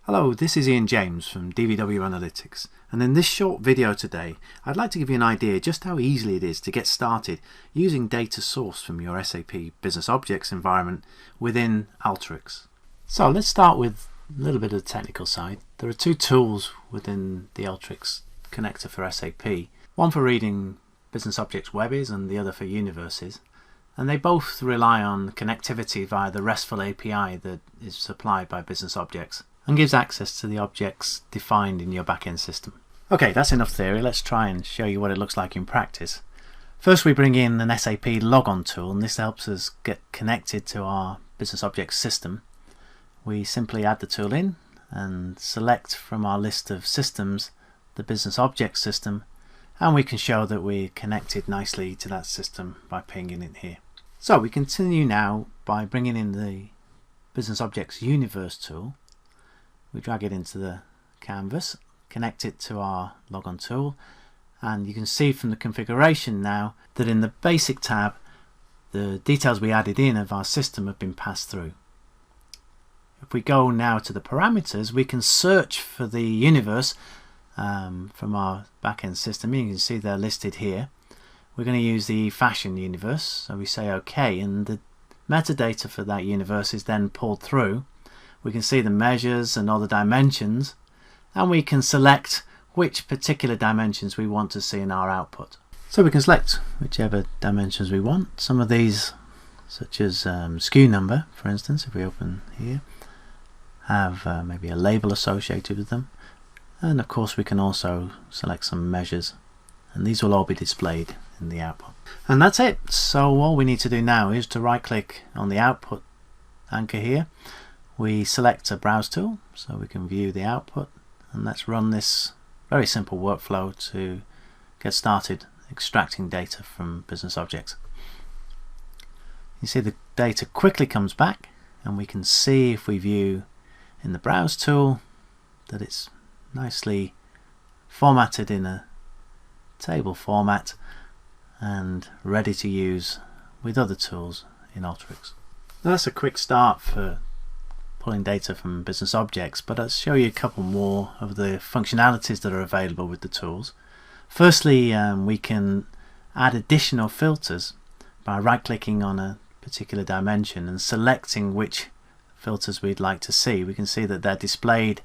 Hello, this is Ian James from DVW Analytics, and in this short video today I'd like to give you an idea just how easily it is to get started using data sourced from your SAP BusinessObjects environment within Alteryx. So let's start with a little bit of the technical side. There are two tools within the Alteryx Connector for SAP, one for reading BusinessObjects Webbys and the other for universes, and they both rely on connectivity via the RESTful API that is supplied by BusinessObjects and gives access to the objects defined in your backend system. Okay, that's enough theory. Let's try and show you what it looks like in practice. First, we bring in an SAP logon tool, and this helps us get connected to our BusinessObjects system. We simply add the tool in and select from our list of systems the BusinessObjects system, and we can show that we're connected nicely to that system by pinging it here. So we continue now by bringing in the BusinessObjects Universe tool. We drag it into the canvas, connect it to our logon tool, and you can see from the configuration now that in the basic tab the details we added in of our system have been passed through. If we go now to the parameters, we can search for the universe from our backend system. You can see they're listed here. We're going to use the fashion universe, so we say OK, and the metadata for that universe is then pulled through. We can see the measures and all the dimensions, and we can select which particular dimensions we want to see in our output. So we can select whichever dimensions we want. Some of these, such as SKU number, for instance, if we open here, have maybe a label associated with them, and of course we can also select some measures, and these will all be displayed in the output. And that's it. So all we need to do now is to right click on the output anchor here. We select a browse tool so we can view the output, and let's run this very simple workflow to get started extracting data from BusinessObjects. You see the data quickly comes back, and we can see if we view in the browse tool that it's nicely formatted in a table format and ready to use with other tools in Alteryx. Now that's a quick start for pulling data from BusinessObjects, but let's show you a couple more of the functionalities that are available with the tools. Firstly, we can add additional filters by right-clicking on a particular dimension and selecting which filters we'd like to see. We can see that they're displayed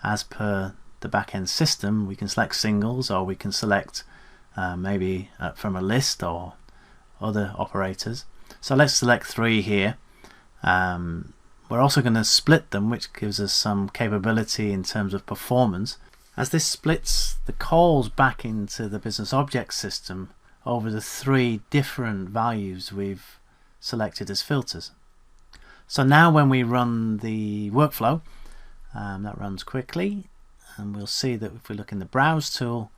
as per the backend system. We can select singles, or we can select maybe from a list or other operators. So let's select 3 here. We're also going to split them, which gives us some capability in terms of performance, as this splits the calls back into the BusinessObjects system over the 3 different values we've selected as filters. So now when we run the workflow, that runs quickly, and we'll see that if we look in the browse tool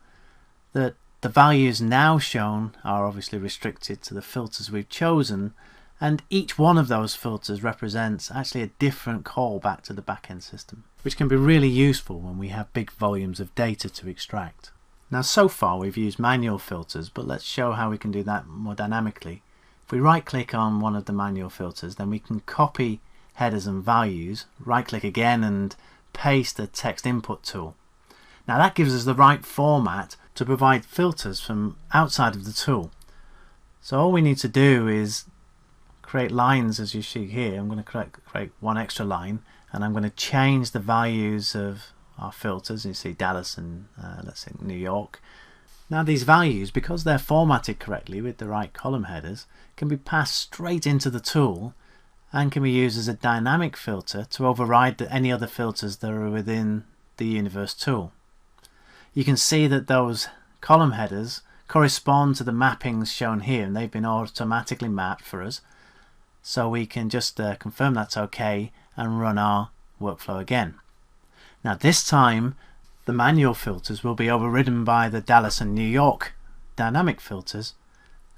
that the values now shown are obviously restricted to the filters we've chosen, and each one of those filters represents actually a different call back to the backend system, which can be really useful when we have big volumes of data to extract. Now so far we've used manual filters, but let's show how we can do that more dynamically. If we right click on one of the manual filters, then we can copy headers and values, right click again and paste the text input tool. Now that gives us the right format to provide filters from outside of the tool. So all we need to do is create lines, as you see here. I'm going to create one extra line, and I'm going to change the values of our filters. You see Dallas and let's say New York. Now these values, because they're formatted correctly with the right column headers, can be passed straight into the tool and can be used as a dynamic filter to override any other filters that are within the Universe tool. You can see that those column headers correspond to the mappings shown here, and they've been automatically mapped for us. So we can just confirm that's OK and run our workflow again. Now this time the manual filters will be overridden by the Dallas and New York dynamic filters,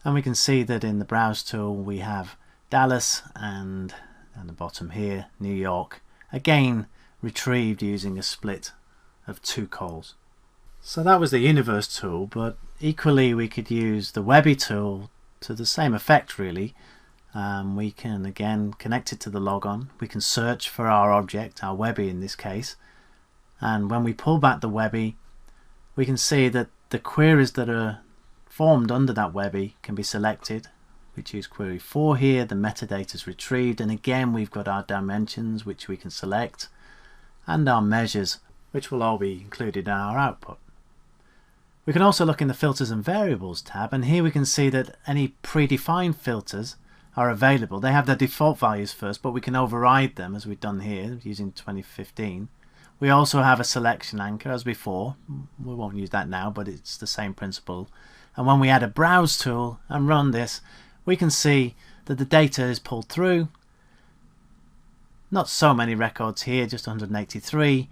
and we can see that in the browse tool we have Dallas and down the bottom here New York, again retrieved using a split of 2 calls. So that was the Universe tool, but equally we could use the Webby tool to the same effect really. We can again connect it to the logon. We can search for our object, our Webby in this case, And when we pull back the Webby, we can see that the queries that are formed under that Webby can be selected. We choose query 4 here, the metadata is retrieved, and again we've got our dimensions which we can select, and our measures which will all be included in our output. We can also look in the filters and variables tab, and here we can see that any predefined filters are available. They have their default values first, but we can override them as we've done here using 2015. We also have a selection anchor as before. We won't use that now, but it's the same principle. And when we add a browse tool and run this, we can see that the data is pulled through. Not so many records here, just 183,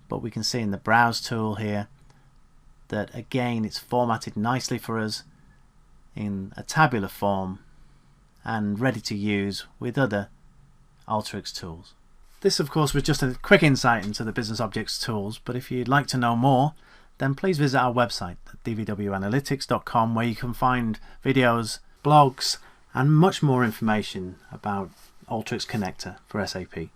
but we can see in the browse tool here that again it's formatted nicely for us in a tabular form and ready to use with other Alteryx tools. This of course was just a quick insight into the BusinessObjects tools, but if you'd like to know more, then please visit our website at dvwanalytics.com, where you can find videos, blogs and much more information about Alteryx Connector for SAP.